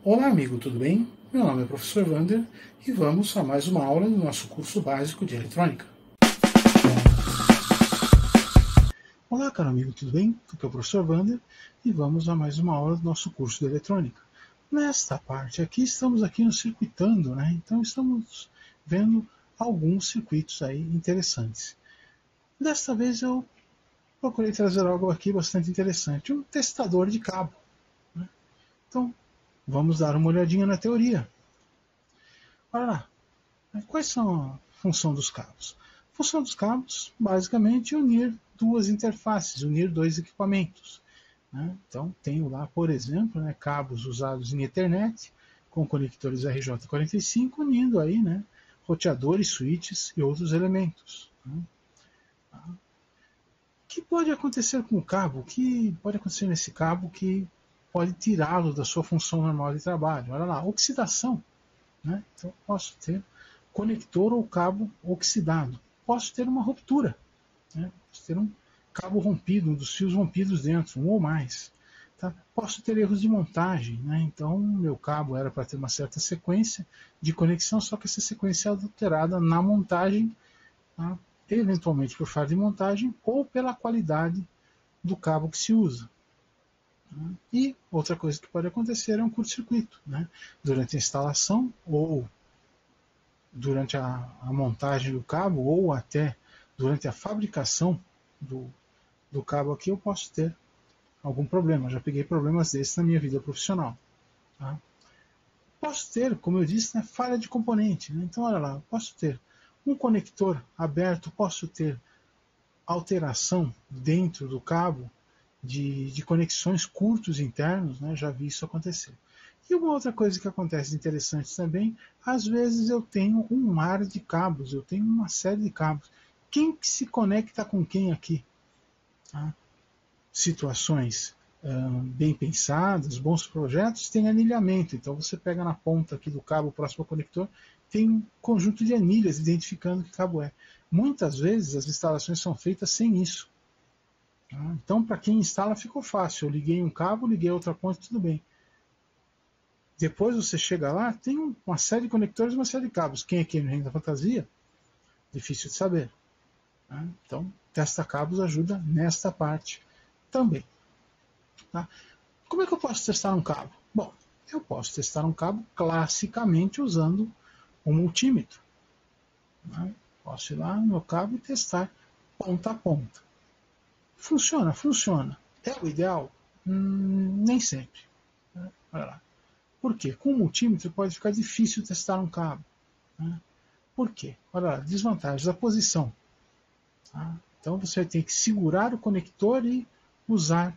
Olá, amigo, tudo bem? Meu nome é professor Wander e vamos a mais uma aula do nosso curso básico de eletrônica. Olá, caro amigo, tudo bem? Aqui é o professor Wander e vamos a mais uma aula do nosso curso de eletrônica. Nesta parte aqui, estamos aqui no circuitando, né? Então estamos vendo alguns circuitos aí interessantes. Desta vez eu procurei trazer algo aqui bastante interessante, um testador de cabo. Né? Então, vamos dar uma olhadinha na teoria. Olha lá. Quais são a função dos cabos? A função dos cabos, basicamente, é unir duas interfaces, unir dois equipamentos. Né? Então, tenho lá, por exemplo, cabos usados em Ethernet, com conectores RJ45, unindo aí, roteadores, switches e outros elementos. Né? O que pode acontecer com o cabo? O que pode acontecer nesse cabo que pode tirá-lo da sua função normal de trabalho? Olha lá, oxidação. Né? Então, posso ter conector ou cabo oxidado. Posso ter uma ruptura. Né? Posso ter um cabo rompido, um dos fios rompidos dentro, um ou mais. Tá? Posso ter erros de montagem. Né? Então, meu cabo era para ter uma certa sequência de conexão, só que essa sequência é alterada na montagem, tá? Eventualmente por falha de montagem ou pela qualidade do cabo que se usa. E outra coisa que pode acontecer é um curto-circuito, né? Durante a instalação ou durante a montagem do cabo ou até durante a fabricação do cabo aqui eu posso ter algum problema. Já peguei problemas desses na minha vida profissional. Tá? Posso ter, como eu disse, falha de componente. Né? Então, olha lá, posso ter um conector aberto, posso ter alteração dentro do cabo de conexões curtos internos, né? Já vi isso acontecer. E uma outra coisa que acontece interessante também, às vezes eu tenho um mar de cabos, eu tenho uma série de cabos. Quem que se conecta com quem aqui? Tá? Situações bem pensadas, bons projetos, tem anilhamento. Então você pega na ponta aqui do cabo próximo ao conector, tem um conjunto de anilhas identificando que cabo é. Muitas vezes as instalações são feitas sem isso. Tá? Então, para quem instala, ficou fácil. Eu liguei um cabo, liguei outra ponte, tudo bem. Depois você chega lá, tem uma série de conectores e uma série de cabos. Quem é quem no reino da fantasia? Difícil de saber. Tá? Então, testa cabos ajuda nesta parte também. Tá? Como é que eu posso testar um cabo? Bom, eu posso testar um cabo classicamente usando um multímetro. Né? Posso ir lá no meu cabo e testar ponta a ponta. Funciona, funciona. É o ideal? Nem sempre. Olha lá. Por quê? Com o multímetro pode ficar difícil testar um cabo. Né? Por quê? Olha lá, desvantagens da posição. Tá? Então você vai ter que segurar o conector e usar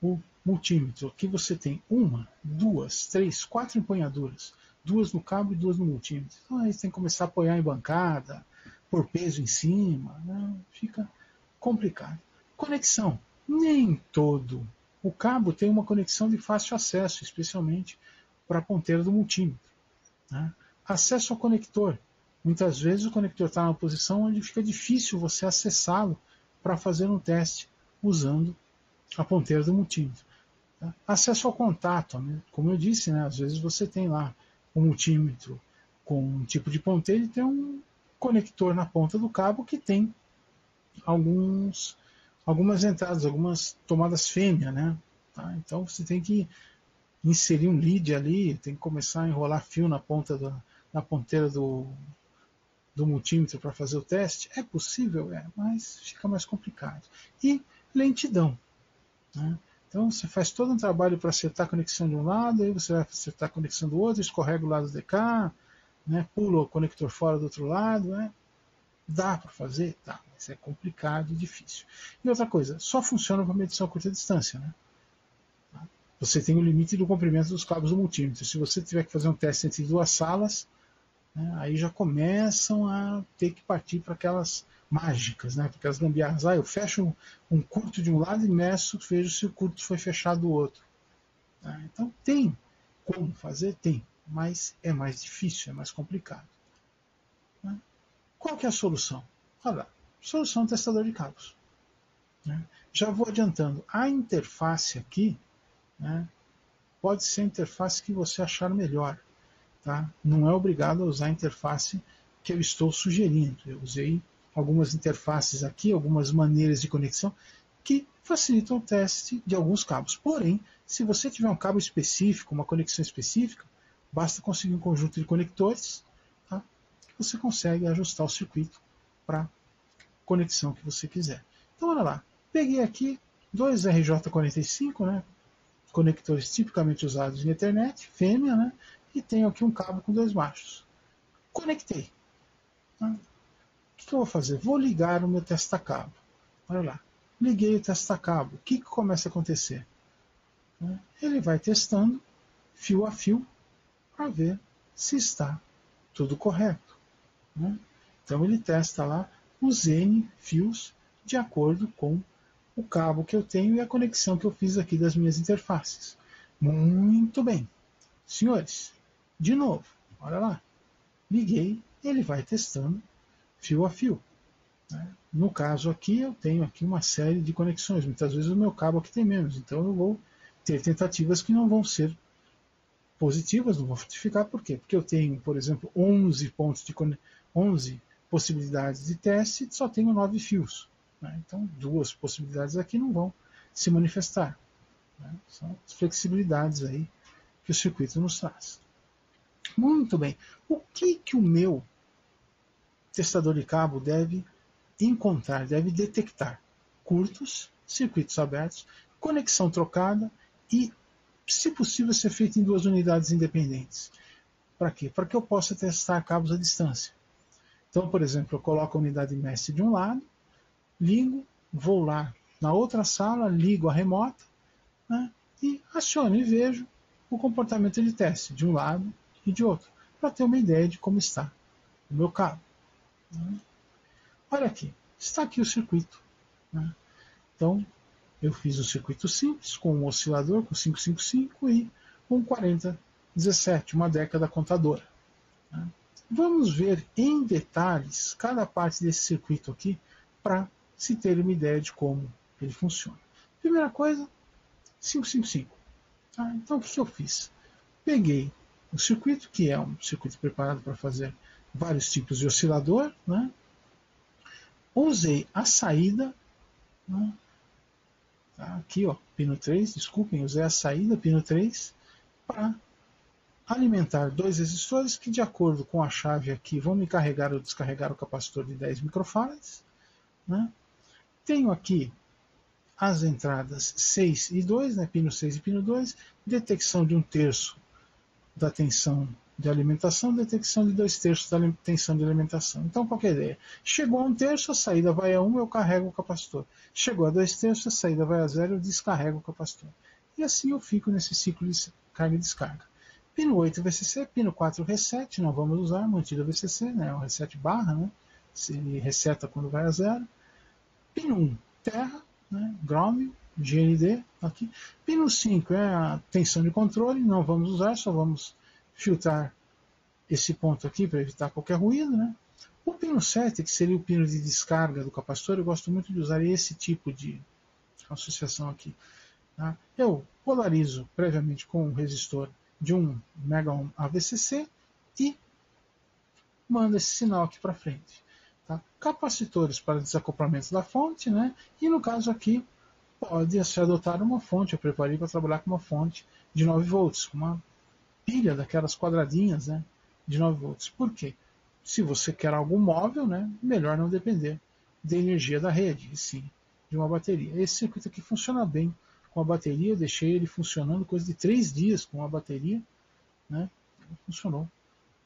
o multímetro. Aqui você tem uma, duas, três, quatro empunhaduras. Duas no cabo e duas no multímetro. Então aí você tem que começar a apoiar em bancada, pôr peso em cima. Né? Fica complicado. Conexão. Nem todo o cabo tem uma conexão de fácil acesso, especialmente para a ponteira do multímetro. Né? Acesso ao conector. Muitas vezes o conector está numa posição onde fica difícil você acessá-lo para fazer um teste usando a ponteira do multímetro. Tá? Acesso ao contato. Né? Como eu disse, às vezes você tem lá um multímetro com um tipo de ponteira e tem um conector na ponta do cabo que tem algumas entradas, algumas tomadas fêmea. Né? Tá? Então você tem que inserir um lead ali, tem que começar a enrolar fio na ponteira do multímetro para fazer o teste. É possível? Mas fica mais complicado. E lentidão. Né? Então você faz todo um trabalho para acertar a conexão de um lado, aí você vai acertar a conexão do outro, escorrega o lado de cá, pula o conector fora do outro lado. Dá para fazer? Dá, mas é complicado e difícil. E outra coisa, só funciona para medição a curta distância. Você tem o limite do comprimento dos cabos do multímetro. Se você tiver que fazer um teste entre duas salas, aí já começam a ter que partir para aquelas mágicas, para aquelas gambiarras. Eu fecho um curto de um lado e meço, vejo se o curto foi fechado do outro. Então tem como fazer? Tem, mas é mais difícil, é mais complicado. Qual que é a solução? Olha lá, solução testador de cabos. Já vou adiantando, a interface aqui, pode ser a interface que você achar melhor. Tá? Não é obrigado a usar a interface que eu estou sugerindo. Eu usei algumas interfaces aqui, algumas maneiras de conexão que facilitam o teste de alguns cabos. Porém, se você tiver um cabo específico, uma conexão específica, basta conseguir um conjunto de conectores, tá? Que você consegue ajustar o circuito para a conexão que você quiser. Então, olha lá. Peguei aqui dois RJ45, né? Conectores tipicamente usados em Ethernet, fêmea, né? E tenho aqui um cabo com dois machos. Conectei. Tá? O que eu vou fazer? Vou ligar o meu testa-cabo. Olha lá. Liguei o testa-cabo. O que começa a acontecer? Ele vai testando fio a fio para ver se está tudo correto. Então ele testa lá os N fios de acordo com o cabo que eu tenho e a conexão que eu fiz aqui das minhas interfaces. Muito bem. Senhores, de novo, olha lá. Liguei, ele vai testando fio a fio. No caso aqui, eu tenho aqui uma série de conexões. Muitas vezes o meu cabo aqui tem menos, então eu vou ter tentativas que não vão ser positivas, não vou frutificar. Por quê? Porque eu tenho, por exemplo, 11 possibilidades de teste e só tenho 9 fios. Então, duas possibilidades aqui não vão se manifestar. São as flexibilidades aí que o circuito nos traz. Muito bem. O que o meu testador de cabo deve encontrar, deve detectar? Curtos, circuitos abertos, conexão trocada e, se possível, ser feito em duas unidades independentes. Para quê? Para que eu possa testar cabos à distância. Então, por exemplo, eu coloco a unidade mestre de um lado, ligo, vou lá na outra sala, ligo a remota, né, e aciono e vejo o comportamento de teste de um lado e de outro, para ter uma ideia de como está o meu cabo. Olha aqui, está aqui o circuito. Então, eu fiz um circuito simples, com um oscilador, com 555 e um 4017, uma década contadora. Vamos ver em detalhes cada parte desse circuito aqui, para se ter uma ideia de como ele funciona. Primeira coisa, 555. Então, o que eu fiz? Peguei o circuito, que é um circuito preparado para fazer vários tipos de oscilador, né? Usei a saída, né? Aqui, ó, pino 3, desculpem, usei a saída, pino 3, para alimentar dois resistores que, de acordo com a chave aqui, vão me carregar ou descarregar o capacitor de 10 microfarads. Tenho aqui as entradas 6 e 2, né, pino 6 e pino 2, detecção de 1/3 da tensão de alimentação, detecção de 2/3 da tensão de alimentação. Então, qual é a ideia? Chegou a 1/3, a saída vai a 1, eu carrego o capacitor. Chegou a 2/3, a saída vai a 0, eu descarrego o capacitor. E assim eu fico nesse ciclo de carga e descarga. Pino 8 VCC, pino 4 reset, não vamos usar, mantido VCC, né, o reset barra, né, se ele reseta quando vai a 0. Pino 1, terra, né, ground, GND, aqui. Pino 5 é a tensão de controle, não vamos usar, só vamos filtrar esse ponto aqui para evitar qualquer ruído. Né. O pino 7, que seria o pino de descarga do capacitor, eu gosto muito de usar esse tipo de associação aqui. Tá. Eu polarizo previamente com um resistor de 1 MΩ AVCC e mando esse sinal aqui para frente. Tá? Capacitores para desacoplamento da fonte, né? E no caso aqui, pode-se adotar uma fonte, eu preparei para trabalhar com uma fonte de 9 volts, uma pilha daquelas quadradinhas, né, de 9 volts. Por quê? Se você quer algo móvel, né, melhor não depender da energia da rede, e sim de uma bateria. Esse circuito aqui funciona bem com a bateria, eu deixei ele funcionando coisa de 3 dias com a bateria, né, funcionou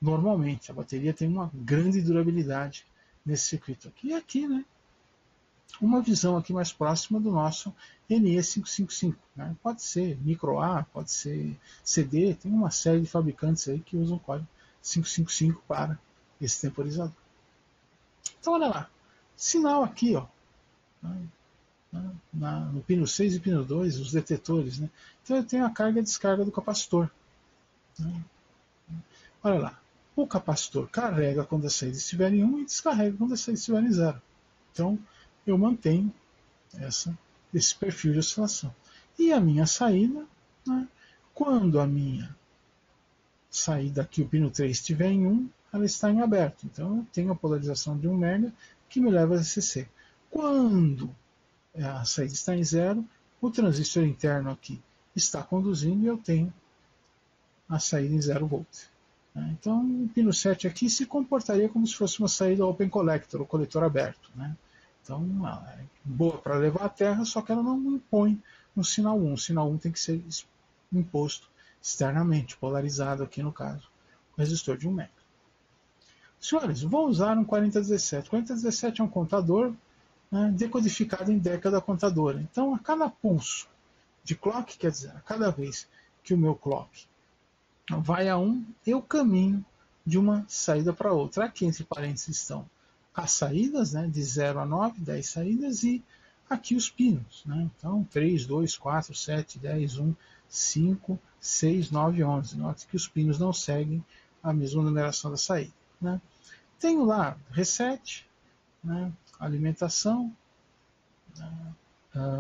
normalmente. A bateria tem uma grande durabilidade nesse circuito aqui. E aqui, né, uma visão aqui mais próxima do nosso NE555. Né? Pode ser micro A, pode ser CD, tem uma série de fabricantes aí que usam o código 555 para esse temporizador. Então olha lá, sinal aqui, ó, no pino 6 e pino 2, os detetores. Né? Então eu tenho a carga e a descarga do capacitor. Né? Olha lá, o capacitor carrega quando a saída estiver em 1 e descarrega quando a saída estiver em 0. Então eu mantenho esse perfil de oscilação. E a minha saída, né, Quando a minha saída aqui, o pino 3, estiver em 1, ela está em aberto. Então eu tenho a polarização de 1 MeV que me leva a VCC. Quando a saída está em 0, o transistor interno aqui está conduzindo e eu tenho a saída em 0 volts. Então o pino 7 aqui se comportaria como se fosse uma saída open collector, ou coletor aberto. Então ela é boa para levar a terra, só que ela não impõe um sinal 1. O sinal 1 tem que ser imposto externamente, polarizado aqui no caso, o resistor de 1 mega. Senhores, vou usar um 4017. 4017 é um contador decodificado em década contadora. Então, a cada pulso de clock, quer dizer, a cada vez que o meu clock vai a 1, eu caminho de uma saída para outra. Aqui entre parênteses estão as saídas, de 0 a 9, 10 saídas, e aqui os pinos. Então, 3, 2, 4, 7, 10, 1, 5, 6, 9, 11. Note que os pinos não seguem a mesma numeração da saída. Tenho lá reset, alimentação,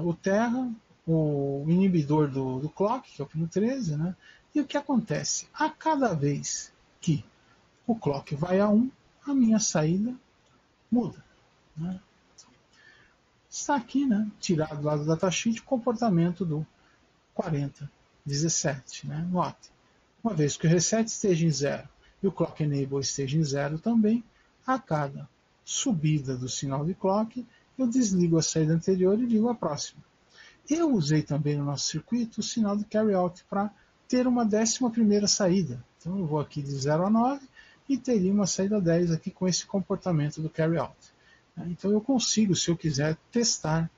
o terra, o inibidor do clock, que é o pino 13, e o que acontece? A cada vez que o clock vai a 1, a minha saída muda. Está aqui, tirado lá do datasheet, o comportamento do 4017. Note, uma vez que o reset esteja em 0 e o clock enable esteja em 0 também, a cada subida do sinal de clock, eu desligo a saída anterior e ligo a próxima. Eu usei também no nosso circuito o sinal de carry out para ter uma 11ª saída. Então eu vou aqui de 0 a 9 e teria uma saída 10 aqui com esse comportamento do carry out. Então eu consigo, se eu quiser, testar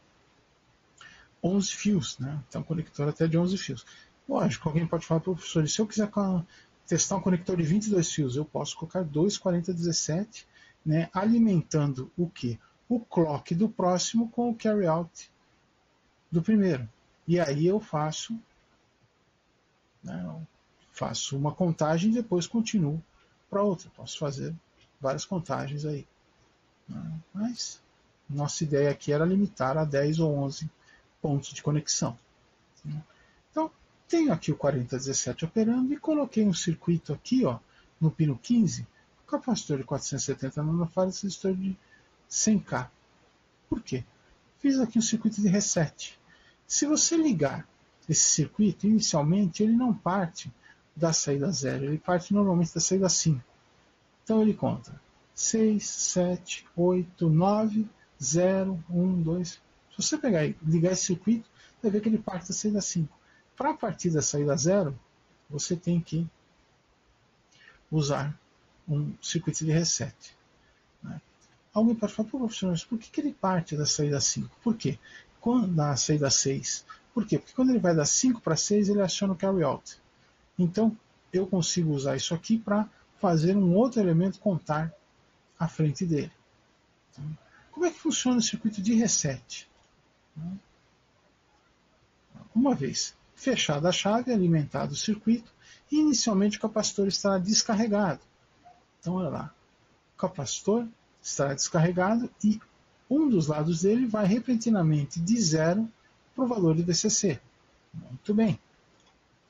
11 fios, então conector até de 11 fios. Lógico, alguém pode falar, professor, se eu quiser testar um conector de 22 fios, eu posso colocar dois 4017, alimentando o quê? O clock do próximo com o carry out do primeiro. E aí eu faço uma contagem e depois continuo para outra. Posso fazer várias contagens aí. Mas nossa ideia aqui era limitar a 10 ou 11 pontos de conexão. Então, tenho aqui o 4017 operando e coloquei um circuito aqui, no pino 15, capacitor de 470 nanofarads, resistor de 100K. Por quê? Fiz aqui um circuito de reset. Se você ligar esse circuito, inicialmente ele não parte da saída 0, ele parte normalmente da saída 5. Então ele conta 6, 7, 8, 9, 0, 1, 2. Se você pegar e ligar esse circuito, vai ver que ele parte da saída 5. Para partir da saída 0, você tem que usar um circuito de reset. Alguém pode falar, professor, mas por que ele parte da saída 5? Por quê? Da saída 6. Por quê? Porque quando ele vai da 5 para 6, ele aciona o carry out. Então, eu consigo usar isso aqui para fazer um outro elemento contar à frente dele. Então, como é que funciona o circuito de reset? Uma vez fechada a chave, alimentado o circuito, e inicialmente o capacitor estará descarregado. Então, olha lá, o capacitor estará descarregado e um dos lados dele vai repentinamente de 0 para o valor de VCC. Muito bem.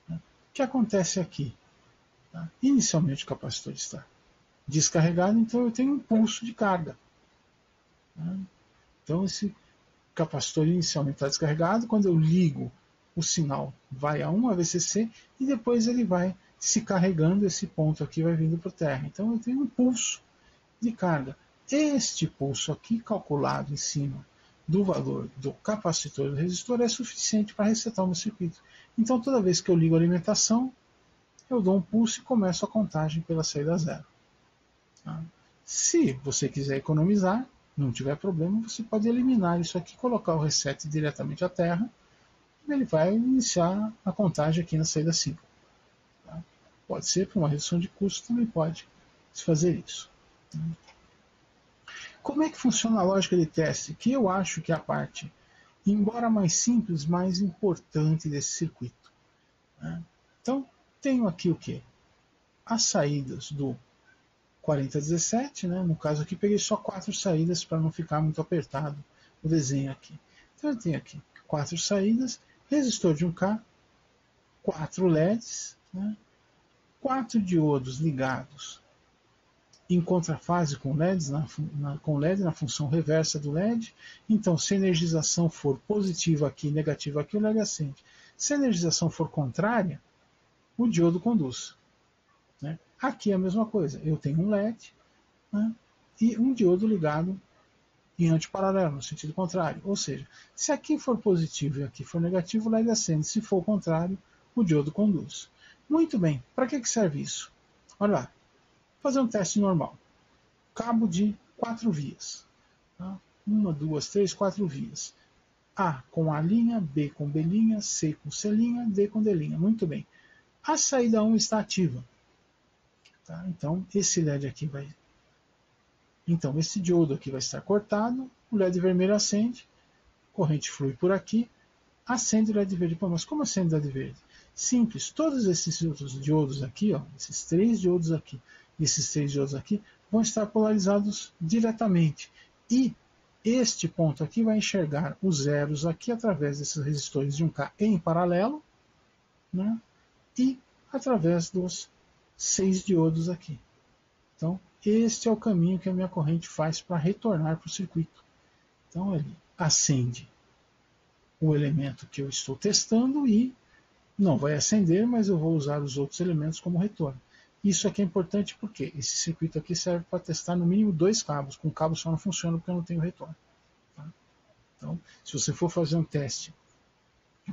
O que acontece aqui? Inicialmente o capacitor está descarregado, então eu tenho um pulso de carga. Então esse capacitor inicialmente está descarregado, quando eu ligo o sinal vai a 1 VCC e depois ele vai se carregando, esse ponto aqui vai vindo para a terra. Então eu tenho um pulso de carga. Este pulso aqui, calculado em cima do valor do capacitor e do resistor, é suficiente para resetar o meu circuito. Então toda vez que eu ligo a alimentação, eu dou um pulso e começo a contagem pela saída 0. Se você quiser economizar, não tiver problema, você pode eliminar isso aqui, colocar o reset diretamente à terra, e ele vai iniciar a contagem aqui na saída 5. Pode ser para uma redução de custo, também pode se fazer isso. Como é que funciona a lógica de teste? Que eu acho que é a parte, embora mais simples, mais importante desse circuito. Então, tenho aqui o quê? As saídas do 4017, no caso aqui peguei só 4 saídas para não ficar muito apertado o desenho aqui. Então eu tenho aqui 4 saídas, resistor de 1K, 4 LEDs, né? 4 diodos ligados em contrafase com LEDs, com LED na função reversa do LED. Então, se a energização for positiva aqui e negativa aqui, o LED acende. Se a energização for contrária, o diodo conduz. Né? Aqui é a mesma coisa. Eu tenho um LED, né, e um diodo ligado em antiparalelo, no sentido contrário. Ou seja, se aqui for positivo e aqui for negativo, o LED acende. Se for o contrário, o diodo conduz. Muito bem. Para que serve isso? Olha lá. Vou fazer um teste normal. Cabo de 4 vias. Tá? 1, 2, 3, 4 vias. A com A', B com B', C com C', D com D'. Muito bem. A saída 1 está ativa. Tá? Então, esse LED aqui vai... Então, esse diodo aqui vai estar cortado, o LED vermelho acende, corrente flui por aqui, acende o LED verde. Pô, mas como acende o LED verde? Simples, todos esses outros diodos aqui, ó, esses 3 diodos aqui e esses 3 diodos aqui, vão estar polarizados diretamente. E este ponto aqui vai enxergar os zeros aqui através desses resistores de 1K em paralelo, né, e através dos 6 diodos aqui. Então, este é o caminho que a minha corrente faz para retornar para o circuito. Então, ele acende o elemento que eu estou testando e não vai acender, mas eu vou usar os outros elementos como retorno. Isso aqui é importante porque esse circuito aqui serve para testar no mínimo 2 cabos. Com cabo só não funciona porque eu não tenho retorno. Tá? Então, se você for fazer um teste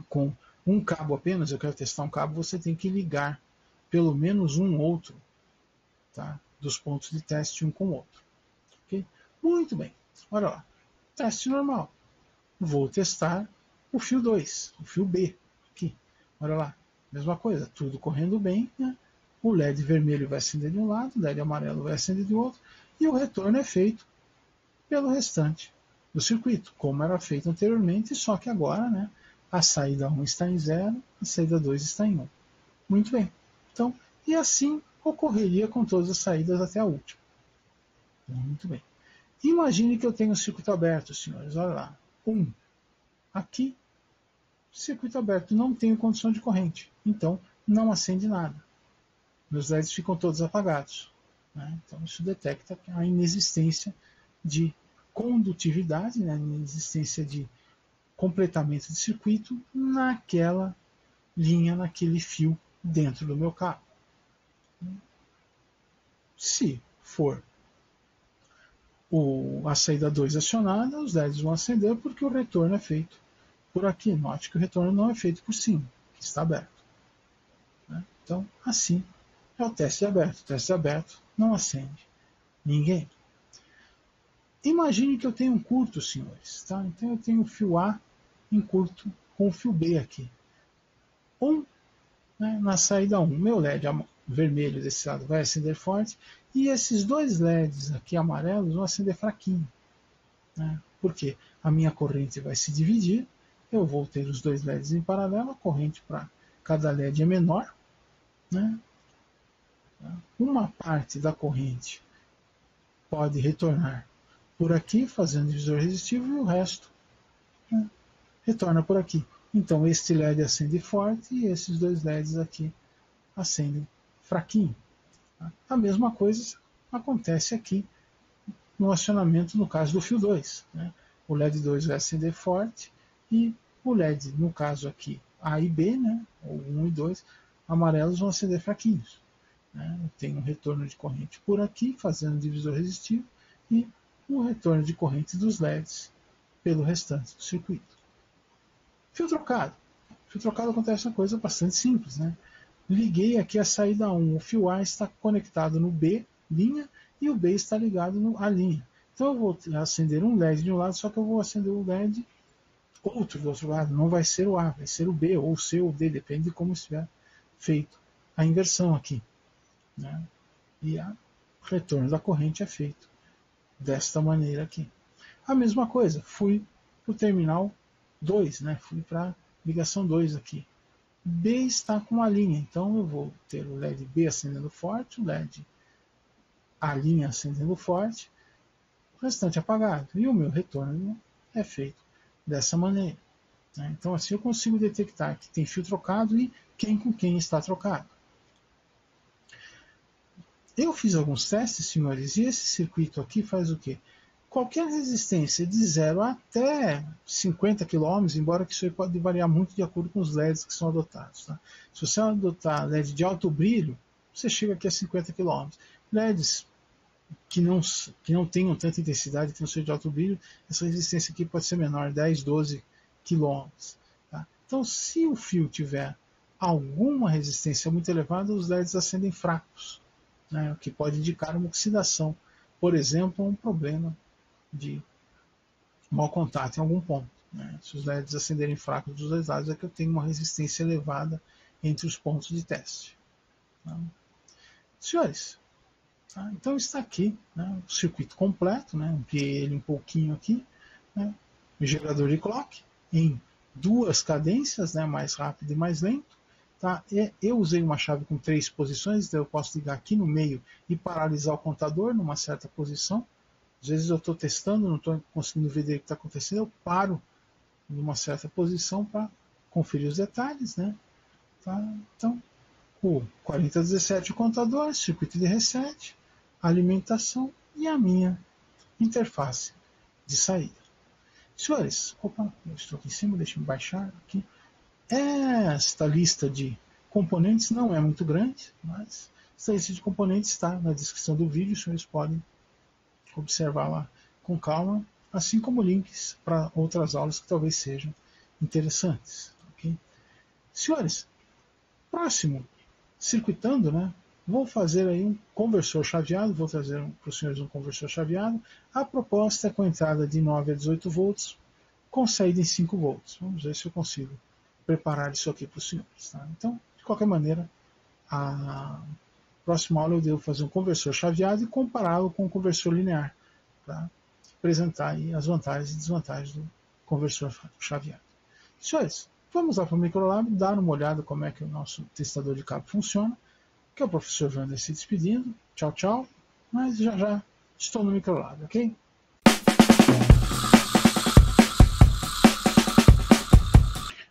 com um cabo apenas, eu quero testar um cabo, você tem que ligar pelo menos um outro, tá, dos pontos de teste um com o outro. Okay? Muito bem. Olha lá. Teste normal. Vou testar o fio 2, o fio B. Aqui. Olha lá. Mesma coisa. Tudo correndo bem. Né? O LED vermelho vai acender de um lado, o LED amarelo vai acender de outro. E o retorno é feito pelo restante do circuito, como era feito anteriormente, só que agora, né, a saída 1 está em 0, a saída 2 está em 1. Muito bem. Então, e assim ocorreria com todas as saídas até a última. Muito bem. Imagine que eu tenho um circuito aberto, senhores. Olha lá. Aqui, circuito aberto. Não tenho condição de corrente. Então, não acende nada. Meus LEDs ficam todos apagados. Né? Então, isso detecta a inexistência de condutividade, né? A inexistência de completamento de circuito naquela linha, naquele fio dentro do meu cabo. Se for a saída 2 acionada, os LEDs vão acender porque o retorno é feito por aqui. Note que o retorno não é feito por cima, que está aberto. Né? Então, assim é o teste aberto. O teste aberto não acende ninguém. Imagine que eu tenho um curto, senhores. Tá? Então eu tenho o fio A em curto com o fio B aqui. Né, na saída 1, meu LED vermelho desse lado vai acender forte e esses 2 LEDs aqui amarelos vão acender fraquinho. Né, porque a minha corrente vai se dividir, eu vou ter os 2 LEDs em paralelo, a corrente para cada LED é menor. Né, uma parte da corrente pode retornar por aqui, fazendo divisor resistivo, e o resto, né, retorna por aqui. Então, este LED acende forte e esses 2 LEDs aqui acendem fraquinho. A mesma coisa acontece aqui no acionamento, no caso do fio 2. Né? O LED 2 vai acender forte e o LED, no caso aqui, A e B, né? Ou 1 e 2, amarelos vão acender fraquinhos. Né? Eu tenho um retorno de corrente por aqui, fazendo divisor resistivo, e um retorno de corrente dos LEDs pelo restante do circuito. Fio trocado. Fio trocado acontece uma coisa bastante simples. Né? Liguei aqui a saída 1. O fio A está conectado no B, linha, e o B está ligado no A linha. Então eu vou acender um LED de um lado, só que eu vou acender o LED outro do outro lado. Não vai ser o A, vai ser o B, ou o C, ou o D, depende de como estiver feito a inversão aqui. Né? E o retorno da corrente é feito desta maneira aqui. A mesma coisa, fui para o terminal 2, né? Fui para a ligação 2 aqui. B está com a linha, então eu vou ter o LED B acendendo forte, o LED A linha acendendo forte, o restante apagado. E o meu retorno é feito dessa maneira. Né? Então assim eu consigo detectar que tem fio trocado e quem com quem está trocado. Eu fiz alguns testes, senhores, e esse circuito aqui faz o quê? Qualquer resistência de 0 até 50 km, embora que isso aí pode variar muito de acordo com os LEDs que são adotados. Tá? Se você adotar LED de alto brilho, você chega aqui a 50 km. LEDs que não tenham tanta intensidade, que não sejam de alto brilho, essa resistência aqui pode ser menor, 10, 12 km. Tá? Então, se o fio tiver alguma resistência muito elevada, os LEDs acendem fracos, né, o que pode indicar uma oxidação, por exemplo, um problema de mau contato em algum ponto. Né? Se os LEDs acenderem fracos dos dois lados, é que eu tenho uma resistência elevada entre os pontos de teste. Tá? Senhores, tá? Então está aqui, né, o circuito completo, né, ampliei ele um pouquinho aqui, né, o gerador de clock em duas cadências, né, mais rápido e mais lento. Tá? Eu usei uma chave com 3 posições, então eu posso ligar aqui no meio e paralisar o contador numa certa posição. Às vezes eu estou testando, não estou conseguindo ver o que está acontecendo, eu paro numa certa posição para conferir os detalhes. Né? Tá? Então, o 4017 o contador, circuito de reset, alimentação e a minha interface de saída. Senhores, opa, eu estou aqui em cima, deixa eu baixar aqui. Esta lista de componentes não é muito grande, mas esta lista de componentes está na descrição do vídeo, os senhores podem observar lá com calma, assim como links para outras aulas que talvez sejam interessantes. Okay? Senhores, próximo, circuitando, né? Vou fazer aí um conversor chaveado, vou trazer para os senhores um conversor chaveado. A proposta é com entrada de 9 a 18 volts, com saída em 5 volts. Vamos ver se eu consigo preparar isso aqui para os senhores. Tá? Então, de qualquer maneira, a próxima aula eu devo fazer um conversor chaveado e compará-lo com um conversor linear, para apresentar aí as vantagens e desvantagens do conversor chaveado. Senhores, vamos lá para o Microlab, dar uma olhada como é que o nosso testador de cabo funciona, que é o professor Wander se despedindo. Tchau, tchau. Mas já já estou no Microlab, ok?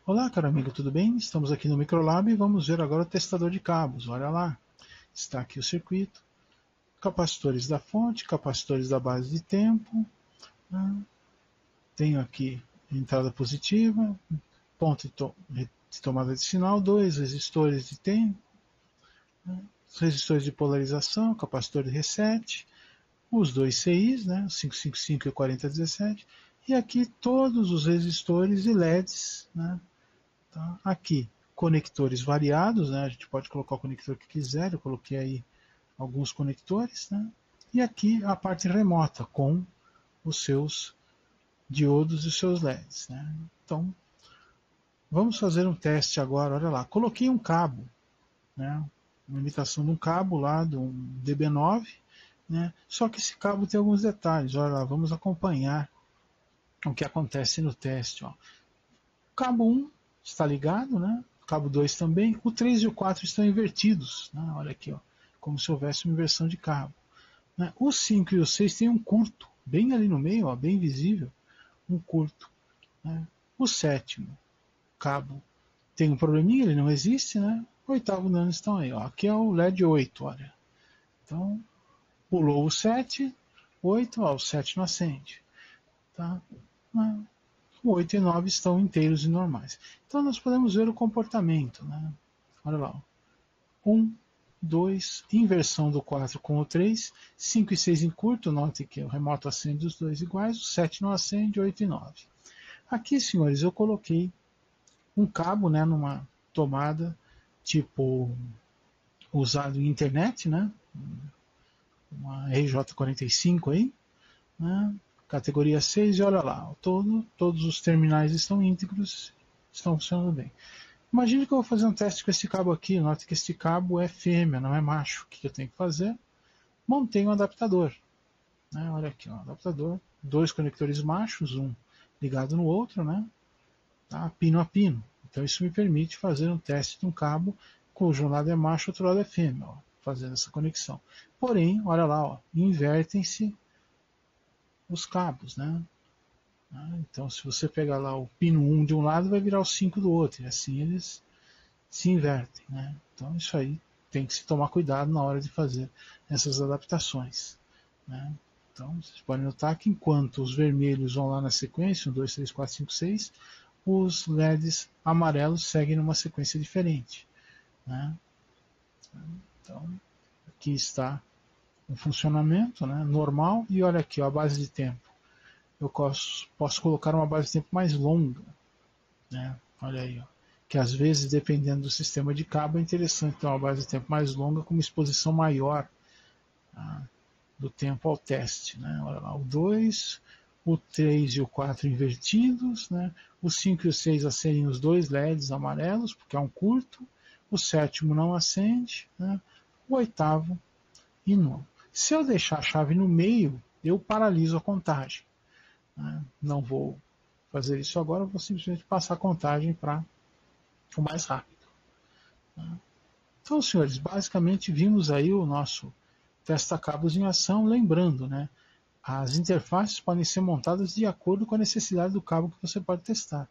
Olá, caro amigo, tudo bem? Estamos aqui no Microlab e vamos ver agora o testador de cabos. Olha lá, está aqui o circuito. Capacitores da fonte, capacitores da base de tempo. Tenho aqui entrada positiva, ponto de tomada de sinal, 2 resistores de tempo, resistores de polarização, capacitor de reset, os 2 CIs, né, o 555 e o 4017, e aqui todos os resistores e LEDs. Né, tá? Aqui, conectores variados, né, a gente pode colocar o conector que quiser, eu coloquei aí alguns conectores, né, e aqui a parte remota com os seus diodos e os seus LEDs. Né. Então, vamos fazer um teste agora, olha lá, coloquei um cabo, né, uma imitação de um cabo lá, de um DB9, né, só que esse cabo tem alguns detalhes, olha lá, vamos acompanhar o que acontece no teste. Ó. Cabo 1 está ligado, né, cabo 2 também, o 3 e o 4 estão invertidos, né, olha aqui, ó, como se houvesse uma inversão de cabo. Né. O 5 e o 6 tem um curto, bem ali no meio, ó, bem visível, um curto. Né. O 7º cabo tem um probleminha, ele não existe, né? O 8º nano estão aí, ó. Aqui é o LED 8, olha. Então, pulou o 7, 8, ó, o 7 não acende. Tá? O 8 e 9 estão inteiros e normais. Então, nós podemos ver o comportamento, né? Olha lá, ó. 1, 2, inversão do 4 com o 3, 5 e 6 em curto, note que o remoto acende os dois iguais, o 7 não acende, 8 e 9. Aqui, senhores, eu coloquei um cabo, né, numa tomada tipo usado em internet, né, uma RJ45 aí, né, categoria 6, e olha lá, todos os terminais estão íntegros, estão funcionando bem. Imagine que eu vou fazer um teste com esse cabo aqui, note que este cabo é fêmea, não é macho. O que eu tenho que fazer? Montei um adaptador. Né, olha aqui, ó, adaptador, 2 conectores machos, um ligado no outro, né, tá, pino a pino. Então isso me permite fazer um teste de um cabo cujo lado é macho e outro lado é fêmea, ó, fazendo essa conexão. Porém, olha lá, ó, invertem-se os cabos, né? Então se você pegar lá o pino 1 de um lado, vai virar o 5 do outro, e assim eles se invertem, né? Então isso aí tem que se tomar cuidado na hora de fazer essas adaptações, né? Então vocês podem notar que enquanto os vermelhos vão lá na sequência, 1, 2, 3, 4, 5, 6, os LEDs amarelos seguem numa sequência diferente, né? Então aqui está um funcionamento, né, normal, e olha aqui, ó, a base de tempo. Eu posso colocar uma base de tempo mais longa, né? Olha aí, ó, que às vezes, dependendo do sistema de cabo, é interessante ter uma base de tempo mais longa com uma exposição maior, tá, do tempo ao teste, né? Olha lá, o 2, o 3 e o 4 invertidos, né? O 5 e o 6 acendem os dois LEDs amarelos, porque é um curto, o 7º não acende, né? O 8º e 9º. Se eu deixar a chave no meio, eu paraliso a contagem, né? Não vou fazer isso agora, eu vou simplesmente passar a contagem para o mais rápido, né? Então, senhores, basicamente vimos aí o nosso testa-cabos em ação, lembrando, né, as interfaces podem ser montadas de acordo com a necessidade do cabo que você pode testar.